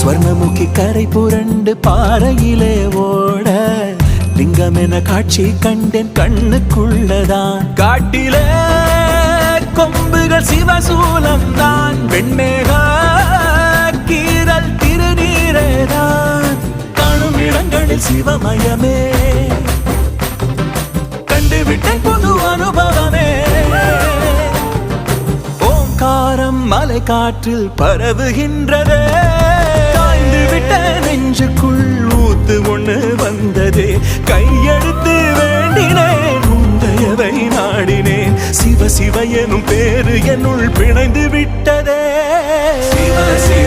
ஸ்வர்ணமுகி கரை புரண்டு பாறையிலே ஓட லிங்கம் என காட்சி கண்டேன் கண்ணுக்குள்ளதான். காட்டிலே கொம்புகள் சிவசூலம் தான், வெண்மேக கீரல் திருநீரேதான். காணும் இடங்களில் சிவமயமே கண்டுவிட்டேன் புது அனுபவமே. ஓங்காரம் மலை காற்றில் பரவுகின்றதே, காய்ந்து விட்ட நெஞ்சுக்குள் ஊத்து ஒண்ணு வந்ததே. கையெடுத்து வேண்டினேன் முந்தையவை நாடினேன், சிவ சிவ எனும் பேரு என்னுள் பிணைந்து விட்டதே. சிவ சிவ